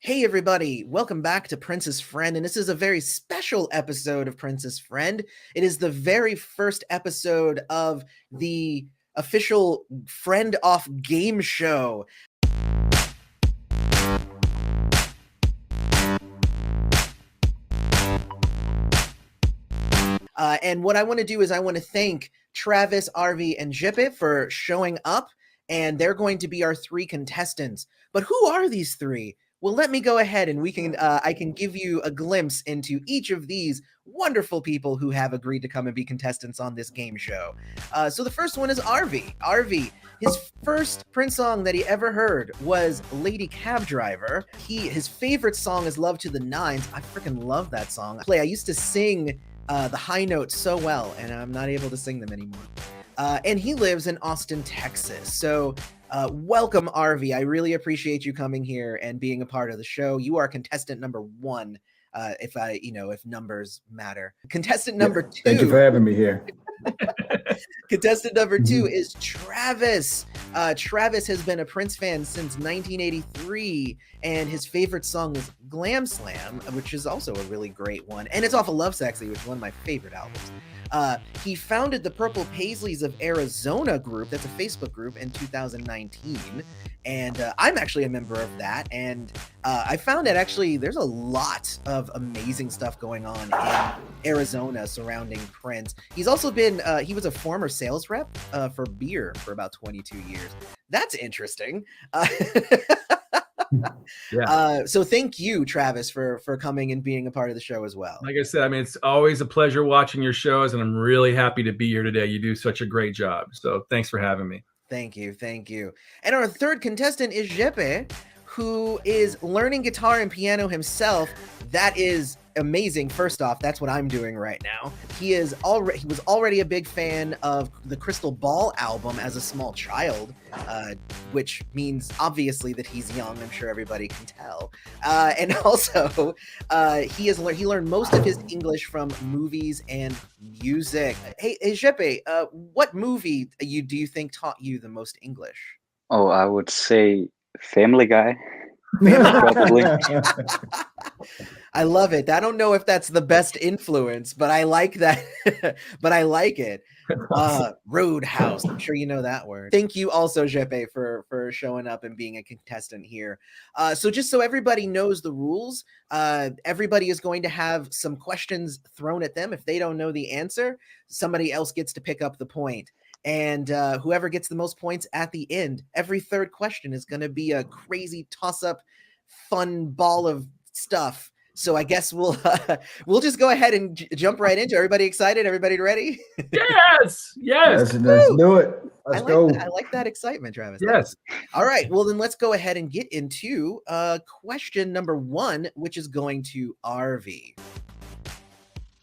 Hey everybody, welcome back to Prince's Friend, and this is a very special episode of Prince's Friend. It is the very first episode of the official Friend Off game show. And what I want to do is I want to thank Travis, Arvy, and Jeppe for showing up, and they're going to be our three contestants. But who are these three? Well, let me go ahead and I can give you a glimpse into each of these wonderful people who have agreed to come and be contestants on this game show. So the first one is Arvy. Arvy, his first Prince song that he ever heard was Lady Cab Driver. His favorite song is Love to the Nines. I freaking love that song. I used to sing the high notes so well, and I'm not able to sing them anymore. And he lives in Austin, Texas. So welcome, Arvy. I really appreciate you coming here and being a part of the show. You are contestant number one, if numbers matter. Contestant number two. Thank you for having me here. Contestant number two is Travis. Travis has been a Prince fan since 1983, and his favorite song is Glam Slam, which is also a really great one. And it's off of Love Sexy, which is one of my favorite albums. He founded the Purple Paisleys of Arizona group. That's a Facebook group in 2019. And I'm actually a member of that. And I found that actually there's a lot of amazing stuff going on in Arizona surrounding Prince. He's also been, he was a former sales rep for beer for about 22 years. That's interesting. So thank you, Travis, for coming and being a part of the show as well. Like I said, I mean, it's always a pleasure watching your shows, and I'm really happy to be here today. You do such a great job. So thanks for having me. Thank you. Thank you. And our third contestant is Jeppe, who is learning guitar and piano himself. That is amazing. First off, that's what I'm doing right now. He was already a big fan of the Crystal Ball album as a small child, which means obviously that he's young. I'm sure everybody can tell. And also, he learned most of his English from movies and music. Hey Jeppe, what movie do you think taught you the most English? Oh, I would say Family Guy. Probably. I love it. I don't know if that's the best influence, but I like that. But I like it. Roadhouse. I'm sure you know that word. Thank you also, Jeppe, for showing up and being a contestant here. So just so everybody knows the rules, everybody is going to have some questions thrown at them. If they don't know the answer, somebody else gets to pick up the point. And whoever gets the most points at the end, every third question is going to be a crazy toss-up, fun ball of stuff. So I guess we'll just go ahead and jump right into it. Everybody excited? Everybody ready? Yes. Let's do it. Let's go. I like that excitement, Travis. Yes. All right. Well, then let's go ahead and get into question number one, which is going to Arvy.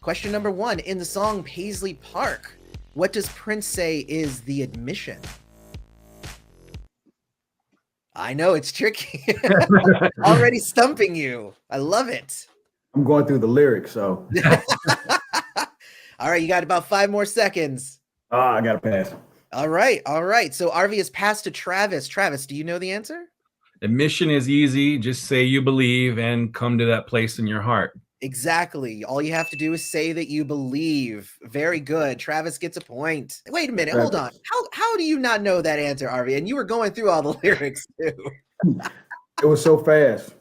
Question number one, in the song Paisley Park, what does Prince say is the admission? I know it's tricky. Already stumping you. I love it. I'm going through the lyrics, so. All right, you got about 5 more seconds. I got to pass. All right. So Arvy is passed to Travis. Travis, do you know the answer? Admission is easy. Just say you believe and come to that place in your heart. Exactly. All you have to do is say that you believe. Very good. Travis gets a point. Wait a minute. Travis. Hold on. How do you not know that answer, Arvy? And you were going through all the lyrics too. It was so fast.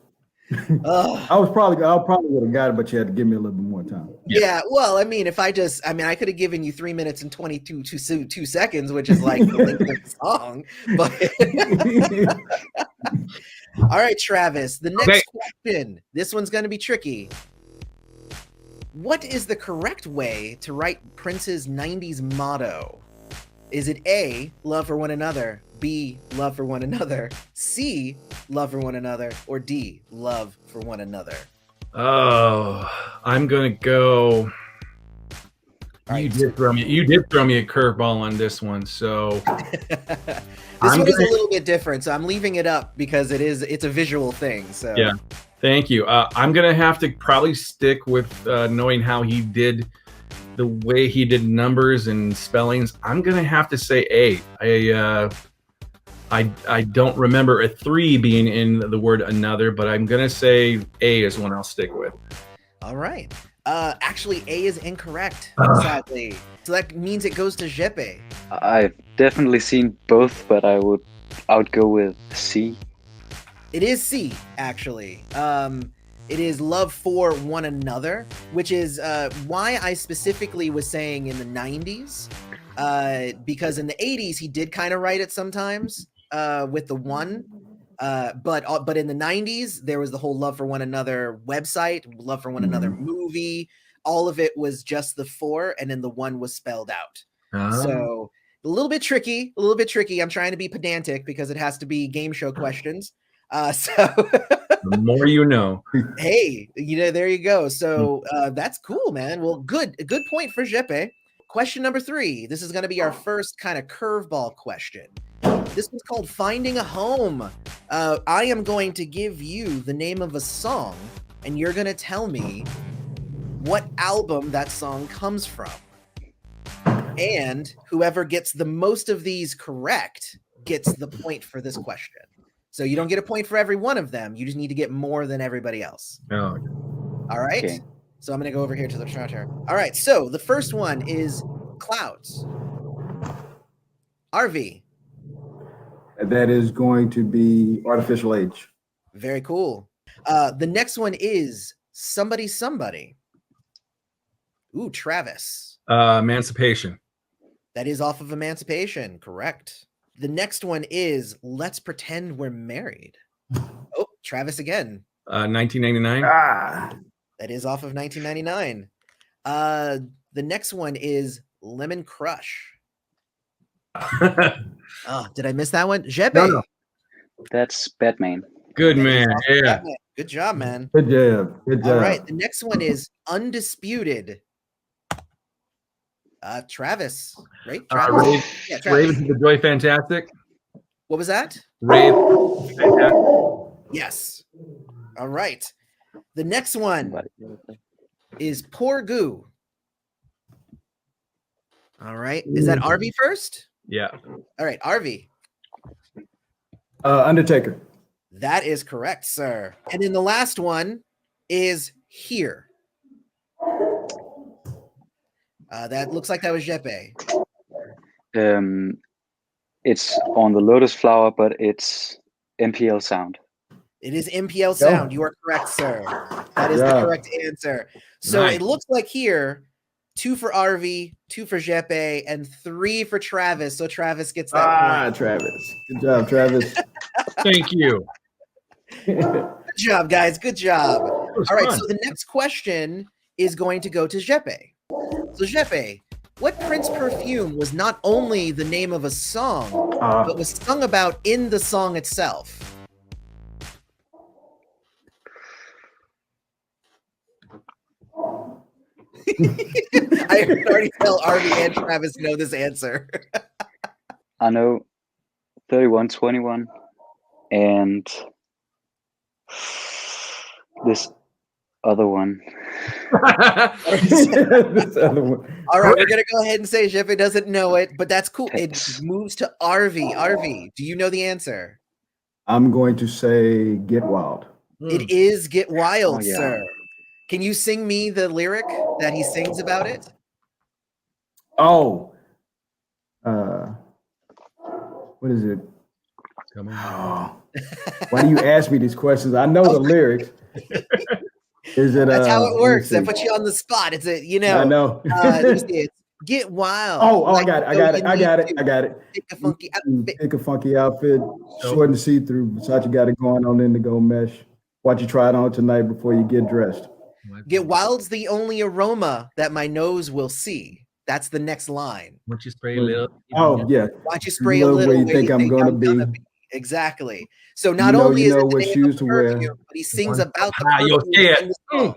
I probably would have got it, but you had to give me a little bit more time. Yeah. Well, I mean, I could have given you 3 minutes and 22 seconds, which is like the length of the song. But all right, Travis, the next question. This one's going to be tricky. What is the correct way to write Prince's 90s motto? Is it A, love for one another, B, love for one another, C, love for one another, or D, love for one another? Oh, I'm going to go. You did throw me a curveball on this one. So this one is a little bit different. So I'm leaving it up because it's a visual thing. So yeah. Thank you. I'm going to have to probably stick with knowing how he did, the way he did numbers and spellings. I'm going to have to say A. I don't remember a 3 being in the word another, but I'm gonna say A is one I'll stick with. All right. Actually, A is incorrect, Ugh. sadly. So that means it goes to Jeppe. I've definitely seen both, but I would go with C. It is C, actually. It is Love for One Another, which is why I specifically was saying in the 90s. Because in the 80s, he did kind of write it sometimes with the one. But in the 90s, there was the whole Love for One Another website, Love for One Another movie. All of it was just the 4, and then the 1 was spelled out. So a little bit tricky, I'm trying to be pedantic because it has to be game show questions. So the more you know. Hey, there you go. So that's cool, man. Well, a good point for Jeppe. Question number 3. This is going to be our first kind of curveball question. This one's called Finding a Home. I am going to give you the name of a song, and you're going to tell me what album that song comes from. And whoever gets the most of these correct gets the point for this question. So you don't get a point for every one of them. You just need to get more than everybody else. Oh. All right. Okay. So I'm going to go over here to the charter. All right. So the first one is Clouds. Arvy. That is going to be Artificial Age. Very cool. The next one is Somebody Somebody. Ooh, Travis. Emancipation. That is off of Emancipation. Correct. The next one is Let's Pretend We're Married. Oh, Travis again. 1999. That is off of 1999. The next one is Lemon Crush. Oh, did I miss that one? Jeppe. No. That's Batman. Good man. Yeah. Batman. Good job, man. Good job. Good job. All right. The next one is Undisputed. Travis. Right? Travis? Yeah, Travis. Raven to the Joy Fantastic. What was that? Raven. Fantastic. Yes. All right. The next one is Poor Goo. All right. Is that Arvy first? Yeah. All right, Arvy. Undertaker. That is correct, sir. And then the last one is Here. That looks like that was Jeppe. It's on the Lotus Flower, but it's MPL Sound. It is MPL Sound. You are correct, sir. That is the correct answer. So Nice. It looks like here, 2 for Arvy, 2 for Jeppe, and 3 for Travis. So Travis gets that point. Travis. Good job, Travis. Thank you. Good job, guys. Good job. All right, fun. so the next question is going to go to Jeppe. So Jeppe, what Prince perfume was not only the name of a song, but was sung about in the song itself? I can already tell Arvy and Travis know this answer. I know 3121 and this other one. This other one. All right, we're going to go ahead and say Jeppe doesn't know it, but that's cool. It moves to Arvy. Arvy, do you know the answer? I'm going to say Get Wild. It is Get Wild, Oh, yeah. sir. Can you sing me the lyric that he sings about it? Oh. What is it? Come on. Oh. Why do you ask me these questions? I know the lyrics. Is it? That's how it works. I let me put see. you on the spot. It's a, I know. let me see. It's Get Wild. Oh, Like, I got it. Pick a funky outfit. Pick a funky outfit, short and see-through. Versace got it going on indigo mesh. Watch you try it on tonight before you get dressed. Get Wild's the only aroma that my nose will see. That's the next line. Once you spray a little. Oh yeah. Why don't you spray a Look little where you think I'm gonna be. Exactly. So not only is it the what name shoes of to the wear. perfume, but he sings about the You'll perfume see it. in the song.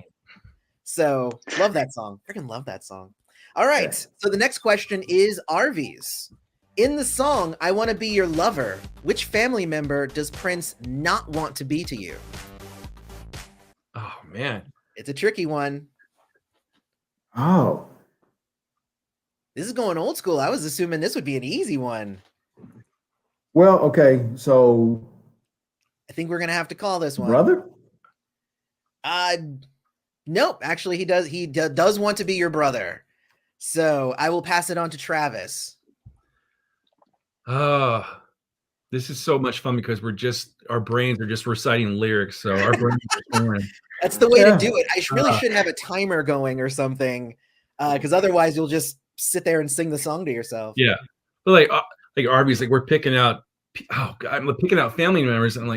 So love that song. Freaking love that song. All right. So the next question is Arvy's. In the song "I Want to Be Your Lover," which family member does Prince not want to be to you? Oh man. It's a tricky one. Oh. This is going old school. I was assuming this would be an easy one. Well, okay, so I think we're gonna have to call this one. brother? Uh, nope. Actually, he does want to be your brother. So I will pass it on to Travis. This is so much fun because our brains are just reciting lyrics. So our brains are going. That's the way to do it. I really should have a timer going or something, because otherwise you'll just sit there and sing the song to yourself. Yeah, but like Arvy's like we're picking out. Oh God, I'm picking out family members. And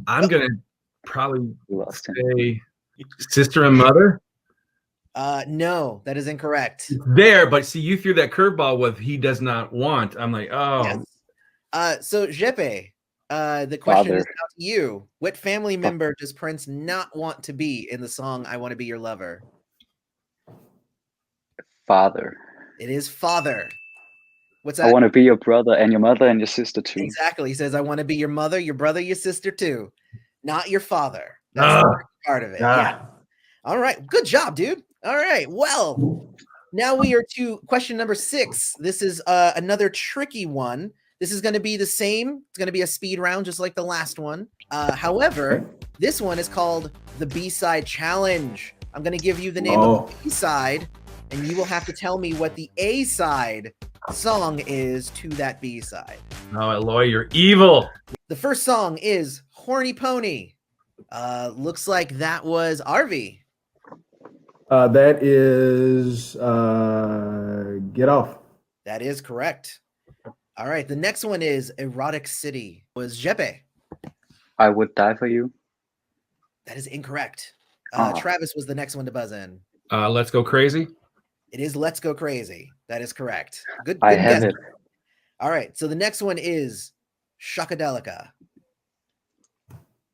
I'm gonna probably say sister and mother. No, that is incorrect. It's there, but see, you threw that curveball with he does not want. I'm like, oh. Yes. So Jeppe, the question is now to you. What family member does Prince not want to be in the song "I Want to Be Your Lover"? Father. It is father. What's that? I want to be your brother and your mother and your sister too. Exactly. He says, "I want to be your mother, your brother, your sister too, not your father." That's the part of it. Yeah. All right. Good job, dude. All right. Well, now we are to question number 6. This is another tricky one. This is going to be the same. It's going to be a speed round, just like the last one. However, this one is called the B-side challenge. I'm going to give you the name of the B-side, and you will have to tell me what the A-side song is to that B-side. Oh, Eloy, you're evil. The first song is Horny Pony. Looks like that was Arvy. That is Get Off. That is correct. All right. The next one is Erotic City. Was Jeppe. I Would Die For You. That is incorrect. Travis was the next one to buzz in. Let's Go Crazy. It is Let's Go Crazy. That is correct. Good I have guess. it. All right. So the next one is Shockadelica.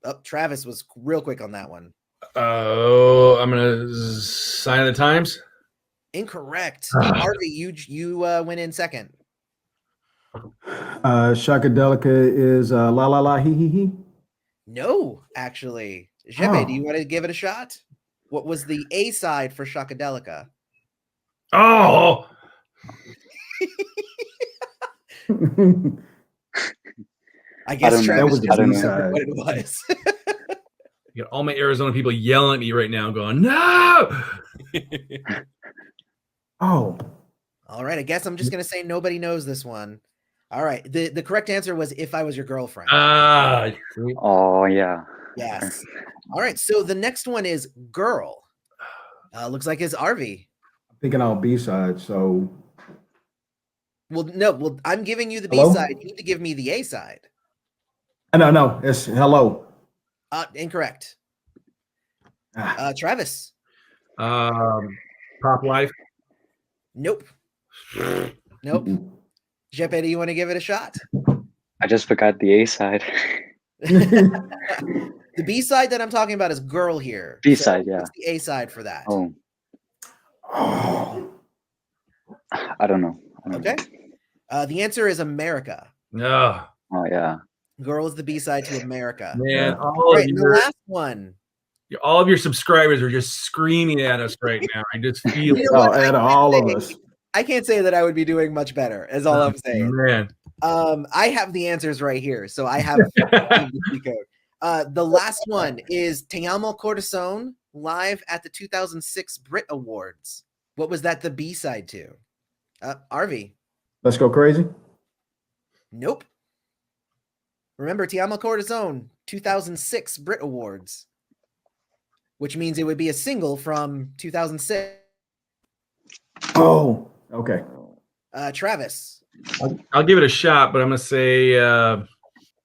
Oh, Travis was real quick on that one. Oh, I'm gonna Sign of the Times. Incorrect. Arvy, you went in second. Shockadelica is La La La Hee Hee Hee. No, actually. Jeppe, do you want to give it a shot? What was the A side for Shockadelica? Oh. I guess Travis that was the just B-side. what it was. You got all my Arizona people yelling at me right now, going, "No!" Oh. All right. I guess I'm just gonna say nobody knows this one. All right. The correct answer was If I Was Your Girlfriend. Oh yeah. Yes. All right. So the next one is Girl. Looks like it's Arvy. I'm thinking all B-sides, so Well, no. Well, I'm giving you the B Hello? side. You need to give me the A side. no, it's Hello. Incorrect. Travis. Pop Life. Nope. Nope. Jeppe, do you want to give it a shot? I just forgot the A side. The B side that I'm talking about is Girl here. B side, yeah. What's the A side for that? Oh, Oh. I don't know. Okay. The answer is America. No. Oh yeah. Girl is the B side to America. Man, All right, the last one. all of your subscribers are just screaming at us right now. I just feel You know what? Out of all of us. I can't say that I would be doing much better, is all I'm saying. Man. I have the answers right here, so I have the key code. The last one is Te Amo Corazon live at the 2006 Brit Awards. What was that the B side to? Arvy. Let's Go Crazy. Nope. Remember, Te Amo Corazon 2006 Brit Awards, which means it would be a single from 2006. Oh, okay. Travis. I'll give it a shot, but I'm gonna say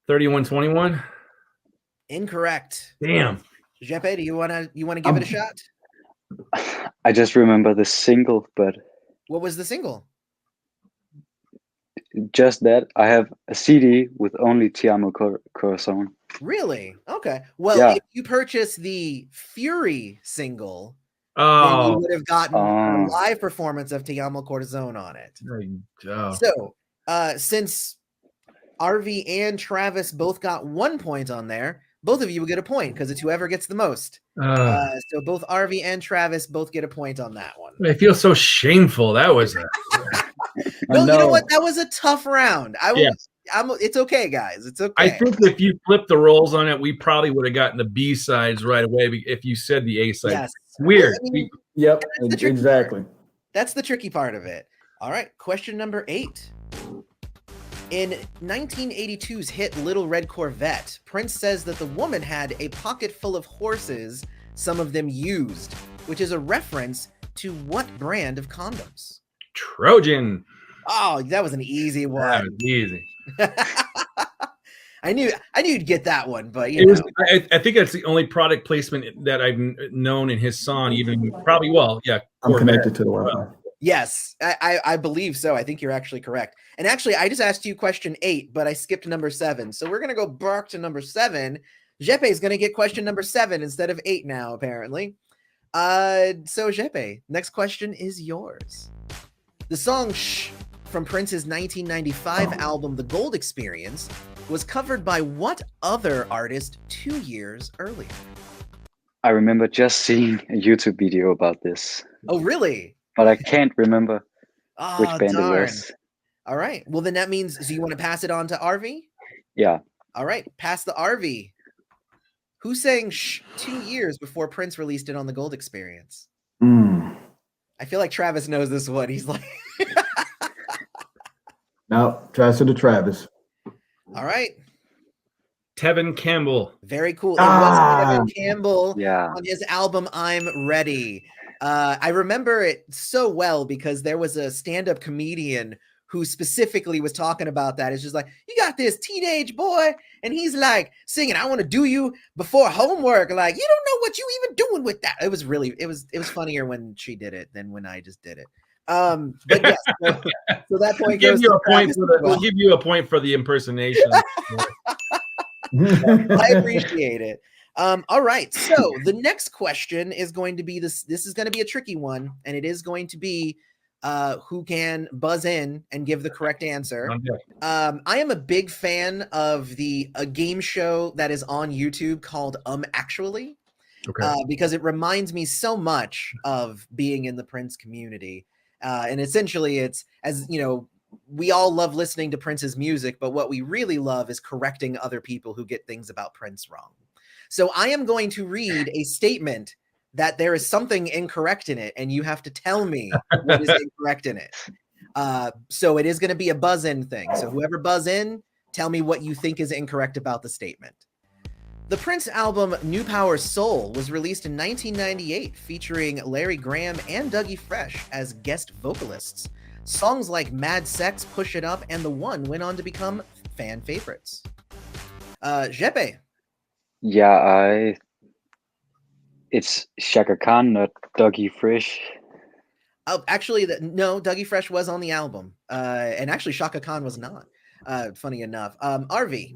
31-21. Incorrect. Damn. Jeppe, do you wanna give it a shot? I just remember the single, but What was the single? just that I have a CD with only Te Amo Corazon. Really? Okay. Well, Yeah. if you purchase the Fury single, then you Oh. would have gotten a live performance of Te Amo Corazon on it. Oh. So, since Arvy and Travis both got 1 point on there, both of you will get a point because it's whoever gets the most. So both Arvy and Travis both get a point on that one. I feel so shameful. That was No, you know what? That was a tough round. It's okay, guys. It's okay. I think if you flip the roles on it, we probably would have gotten the B sides right away if you said the A side. Yes. Weird. Well, I mean, Yep, that's the exactly. part. That's the tricky part of it. All right, question number 8. In 1982's hit Little Red Corvette, Prince says that the woman had a pocket full of horses, some of them used, which is a reference to what brand of condoms? Trojan. Oh, that was an easy one. That was easy. I knew you'd get that one, but I think that's the only product placement that I've known in his song. Even probably, I'm connected to the Wi-Fi. Yes, I believe so. I think you're actually correct. And actually, I just asked you question 8, but I skipped number 7. So we're gonna go back to number 7. Jeppe is gonna get question number 7 instead of 8 now, apparently. So Jeppe, next question is yours. The song "Shh" from Prince's 1995 album The Gold Experience was covered by what other artist 2 years earlier? I remember just seeing a YouTube video about this. Oh, really? But I can't remember which Oh, band darn. it was. All right. Well, then that means, so you want to pass it on to Arvy? Yeah. All right. Pass the Arvy. Who sang "Shh" 2 years before Prince released it on The Gold Experience? I feel like Travis knows this one. He's like... Now, try to Travis. All right. Tevin Campbell. Very cool. It was Tevin Campbell Yeah. on his album I'm Ready. I remember it so well because there was a stand-up comedian who specifically was talking about that. It's just like, you got this teenage boy, and he's like singing, "I want to do you before homework." Like, you don't know what you even doing with that. It was funnier when she did it than when I just did it. But yes, so that point goes to Travis. We'll give you a point for the impersonation. I appreciate it. All right. So the next question is going to be this. This is going to be a tricky one, and it is going to be who can buzz in and give the correct answer. I am a big fan of a game show that is on YouTube called Actually, because it reminds me so much of being in the Prince community. And essentially, it's, as you know, we all love listening to Prince's music, but what we really love is correcting other people who get things about Prince wrong. So I am going to read a statement that there is something incorrect in it, and you have to tell me what is incorrect in it. So it is going to be a buzz-in thing. So whoever buzz in, tell me what you think is incorrect about the statement. The Prince album New Power Soul was released in 1998, featuring Larry Graham and Dougie Fresh as guest vocalists. Songs like Mad Sex, Push It Up, and The One went on to become fan favorites. Jeppe. Yeah, it's Shaka Khan, not Dougie Fresh. Oh, actually, no, Dougie Fresh was on the album. And actually, Shaka Khan was not, funny enough. Arvy.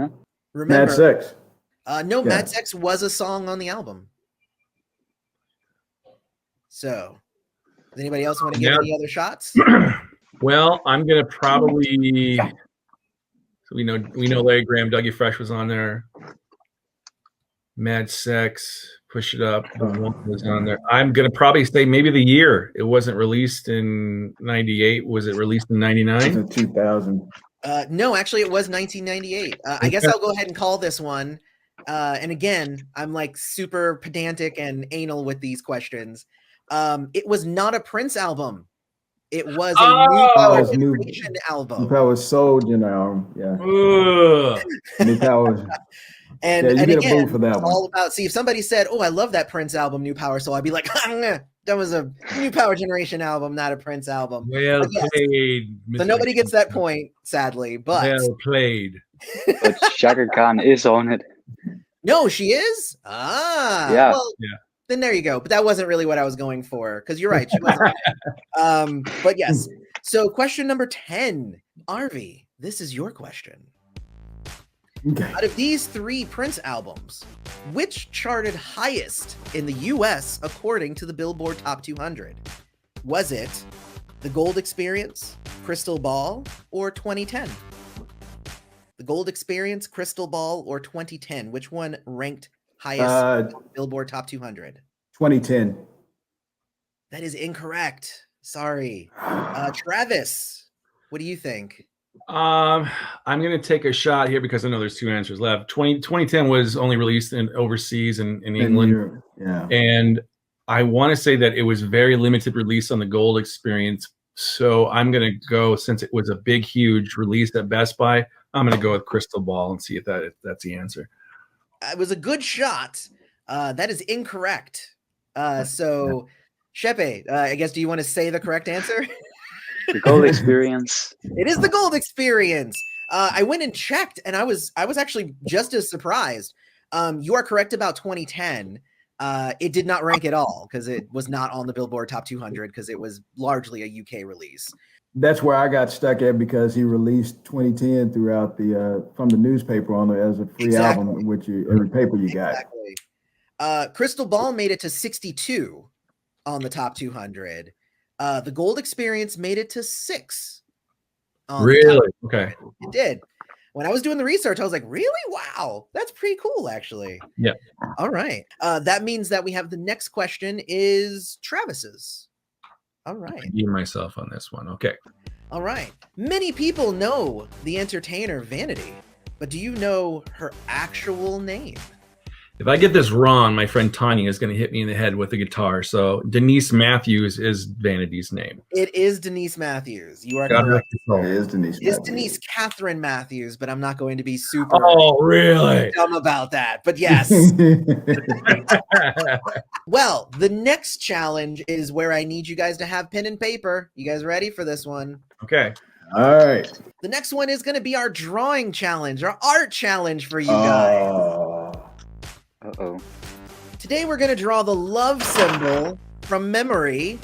Huh? Remember, Mad Sex. No, yeah. Mad Sex was a song on the album. So, does anybody else want to give any other shots? Well, I'm gonna probably. So we know Larry Graham, Dougie Fresh was on there. Mad Sex, Push It Up, The One was on there. I'm gonna probably say maybe the year. It wasn't released in '98. Was it released in '99? 2000. No, actually, it was 1998. I guess I'll go ahead and call this one. And again, I'm like super pedantic and anal with these questions. It was not a Prince album. It was a New Power Generation album. New Power Soul, yeah. New Power. And you get again, a boo for that one. All about. See, if somebody said, "Oh, I love that Prince album, New Power Soul," I'd be like, "That was a New Power Generation album, not a Prince album." Well played. So nobody gets that point, sadly. But well played. But Shaka Khan is on it. No, she is. Yeah. Well, yeah. Then there you go. But that wasn't really what I was going for, because you're right. She wasn't. But yes. So question number 10, Arvy. This is your question. Okay. Out of these 3 Prince albums, which charted highest in the US according to the Billboard Top 200? Was it The Gold Experience, Crystal Ball, or 2010? The Gold Experience, Crystal Ball, or 2010? Which one ranked highest Billboard Top 200? 2010. That is incorrect. Sorry. Travis, what do you think? I'm going to take a shot here because I know there's two answers left. 2010 was only released in overseas in England. Europe, yeah. And I want to say that it was very limited release on the Gold Experience. So I'm going to go, since it was a big, huge release at Best Buy, I'm going to go with Crystal Ball and see if that's the answer. It was a good shot. That is incorrect. So, Jeppe, I guess, do you want to say the correct answer? The Gold Experience. It is the Gold Experience. I went and checked, and I was actually just as surprised. You are correct about 2010. It did not rank at all because it was not on the Billboard Top 200 because it was largely a UK release. That's where I got stuck at because he released 2010 throughout the from the newspaper on it as a free album, which every paper you got. Exactly. Crystal Ball made it to 62 on the Top 200. The Gold Experience made it to 6. Really? Okay. It did. When I was doing the research, I was like, really? Wow. That's pretty cool, actually. Yeah. All right. That means that we have the next question is Travis's. All right. I beat myself on this one. Okay. All right. Many people know the entertainer Vanity, but do you know her actual name? If I get this wrong, my friend Tanya is going to hit me in the head with a guitar. So Denise Matthews is Vanity's name. It is Denise Matthews. You are God correct. It is Denise. It's Denise Catherine Matthews, but I'm not going to be super really dumb about that. But yes. Well, the next challenge is where I need you guys to have pen and paper. You guys ready for this one? Okay. All right. The next one is going to be our drawing challenge, our art challenge for you guys. Uh-oh. Today we're going to draw the love symbol from memory.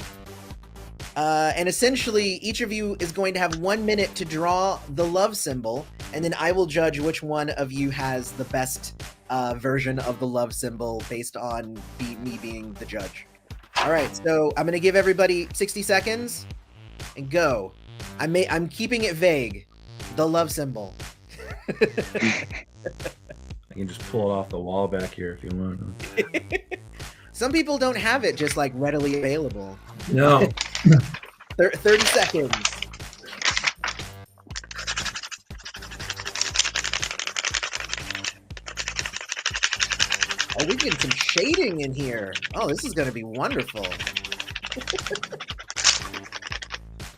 And essentially, each of you is going to have 1 minute to draw the love symbol, and then I will judge which one of you has the best version of the love symbol based on me being the judge. All right, so I'm going to give everybody 60 seconds, and go. I'm keeping it vague. The love symbol. I can just pull it off the wall back here if you want. Some people don't have it just like readily available. No. 30 seconds. Oh, we get some shading in here. Oh, this is going to be wonderful.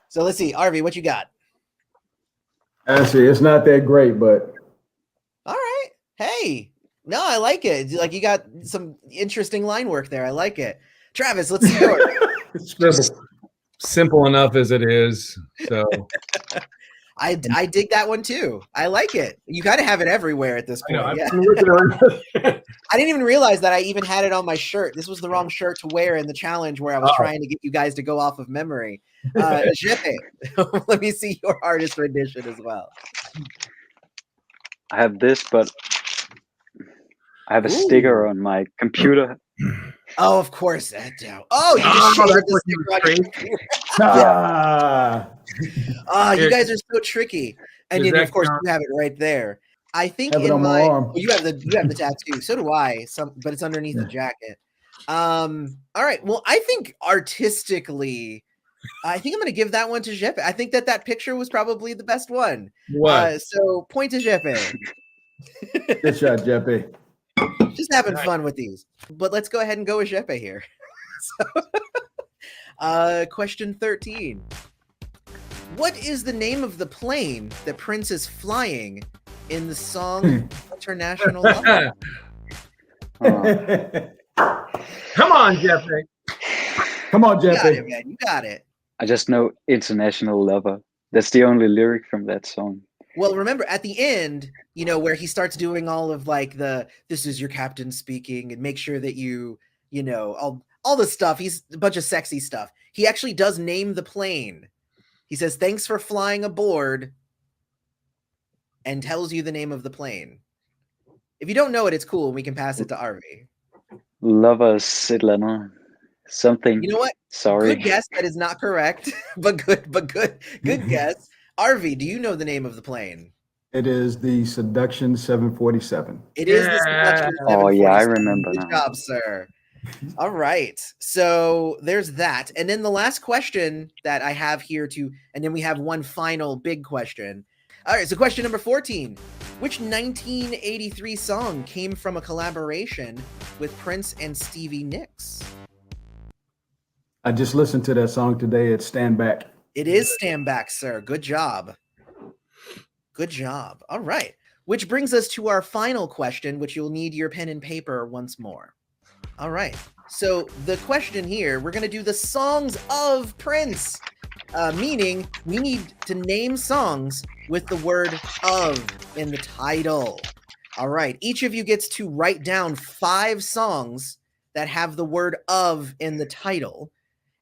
So let's see. Arvy, what you got? Actually, it's not that great, but. All right. Hey. No, I like it. Like, you got some interesting line work there. I like it. Travis, let's see yours. Just simple enough as it is. So I dig that one too. I like it. You got to have it everywhere at this point. I didn't even realize that I even had it on my shirt. This was the wrong shirt to wear in the challenge where I was trying to get you guys to go off of memory. Jeppe, let me see your artist rendition as well. I have this, but I have a sticker on my computer. Oh, of course. Oh, you just shaded the sticker on your computer. You guys are so tricky. And then, of course, you have it right there. I think in my arm. You have the tattoo. So do I. But it's underneath the jacket. All right. Well, I think artistically, I think I'm going to give that one to Jeppe. I think that picture was probably the best one. So point to Jeppe. Good shot, Jeppe. Just having fun with these. But let's go ahead and go with Jeppe here. Question 13. What is the name of the plane that Prince is flying in the song International Love? Come on, Jeppe. Come on, Jeppe. You got it, man. You got it. I just know International Lover. That's the only lyric from that song. Well, remember at the end, where he starts doing all of like this is your captain speaking and make sure that all the stuff. He's a bunch of sexy stuff. He actually does name the plane. He says, "Thanks for flying aboard," and tells you the name of the plane. If you don't know it, it's cool. We can pass it to Arvy. Lovers, et cetera. Something. You know what? Sorry. Good guess. That is not correct, but good guess. Arvy, do you know the name of the plane? It is the Seduction 747. It is the Seduction 747. Oh, yeah, I remember Good now. job, sir. All right. So there's that. And then the last question that I have here and then we have one final big question. All right, so question number 14. Which 1983 song came from a collaboration with Prince and Stevie Nicks? I just listened to that song today. It's Stand Back. It is Stand Back, sir. Good job. Good job. All right. Which brings us to our final question, which you'll need your pen and paper once more. All right. So the question here, we're going to do the songs of Prince, meaning we need to name songs with the word of in the title. All right. Each of you gets to write down 5 songs that have the word of in the title,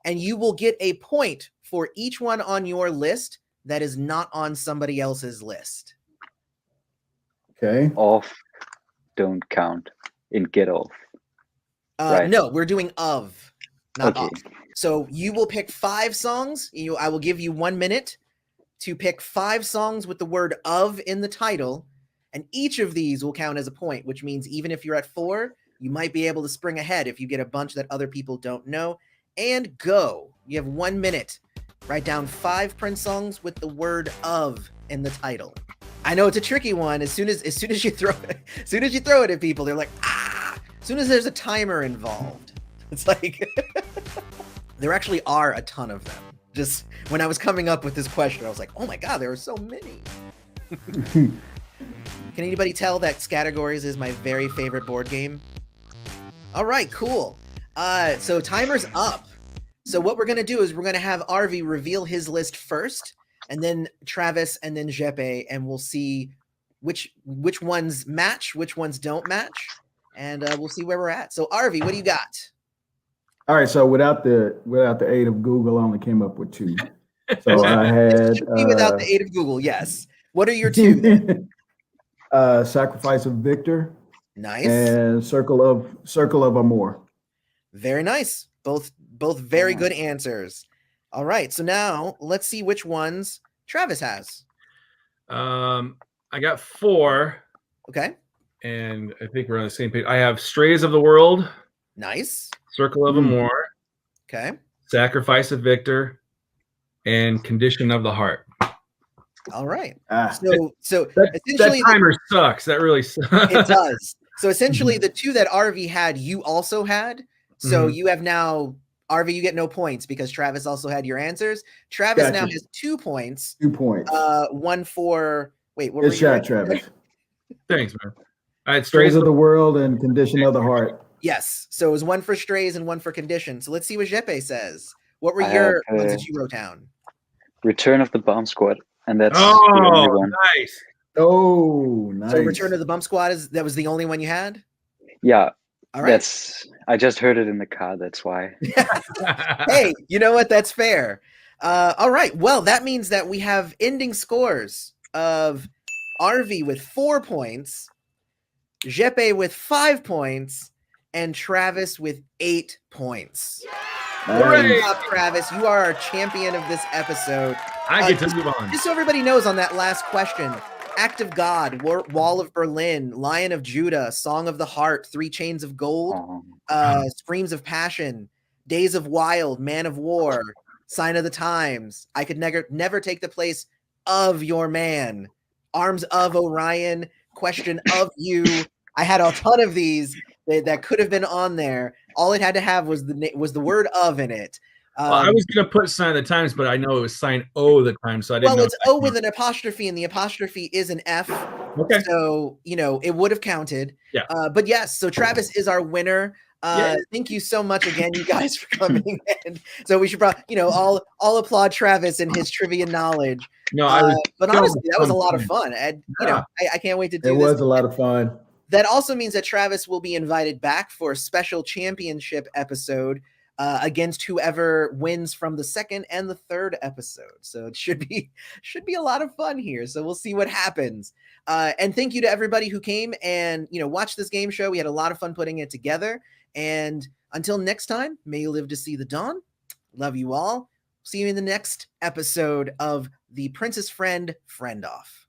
and you will get a point for each one on your list that is not on somebody else's list. Okay. Off don't count in get off. Right. No, we're doing of, not Okay. off. So you will pick 5 songs. I will give you 1 minute to pick 5 songs with the word of in the title, and each of these will count as a point, which means even if you're at 4, you might be able to spring ahead if you get a bunch that other people don't know. And go. You have 1 minute. Write down 5 Prince songs with the word of in the title. I know it's a tricky one. As soon as you throw it at people, they're like, ah. As soon as there's a timer involved, it's like there actually are a ton of them. Just when I was coming up with this question, I was like, oh my god, there are so many. Can anybody tell that Scattergories is my very favorite board game? All right, cool. So timer's up. So what we're gonna do is we're gonna have Arvy reveal his list first, and then Travis, and then Jeppe, and we'll see which ones match, which ones don't match, and we'll see where we're at. So Arvy, what do you got? All right. So without the aid of Google, I only came up with 2. So I had without the aid of Google, yes. What are your 2 then? Sacrifice of Victor. Nice. And Circle of Amour. Very nice. Both very good answers. All right. So now let's see which ones Travis has. I got 4. Okay. And I think we're on the same page. I have Strays of the World. Nice. Circle of Amour. Okay. Sacrifice of Victor. And Condition of the Heart. All right. So essentially that timer sucks. That really sucks. It does. So essentially the 2 that Arvy had, you also had. So you have now, Arvy, you get no points because Travis also had your answers. Travis now has 2 points. 2 points. One for, wait, what Good were shot, Travis. Thanks, man. I had Strays of the World and Condition of the Heart. Yes. So it was 1 for Strays and 1 for Condition. So let's see what Jeppe says. What were your ones that you wrote down? Return of the Bomb Squad, and that's the only one. Nice. Oh, nice. So Return of the Bump Squad that was the only one you had? Yeah. All right. I just heard it in the car, that's why. Hey, you know what? That's fair. All right. Well, that means that we have ending scores of Arvy with 4 points, Jeppe with 5 points, and Travis with 8 points. Good job, Travis. You are our champion of this episode. I get to move on. Just so everybody knows on that last question, Act of God, Wall of Berlin, Lion of Judah, Song of the Heart, 3 Chains of Gold, Screams of Passion, Days of Wild, Man of War, Sign of the Times, I Could Never Take the Place of Your Man, Arms of Orion, Question of You. I had a ton of these that could have been on there. All it had to have was the word of in it. Well, I was going to put Sign of the Times, but I know it was Sign O the Times, so I didn't know. Well, it's O with an apostrophe, and the apostrophe is an F. Okay. So, it would have counted. Yeah. But yes, so Travis is our winner. Thank you so much again, you guys, for coming in. So we should probably, all applaud Travis and his trivia knowledge. No, but honestly, that was a lot of fun. And, I can't wait to do this. It was a lot of fun. That also means that Travis will be invited back for a special championship episode against whoever wins from the 2nd and the 3rd episode. So it should be a lot of fun here. So we'll see what happens. And thank you to everybody who came and watched this game show. We had a lot of fun putting it together. And until next time, may you live to see the dawn. Love you all. See you in the next episode of the Princess Friend Off.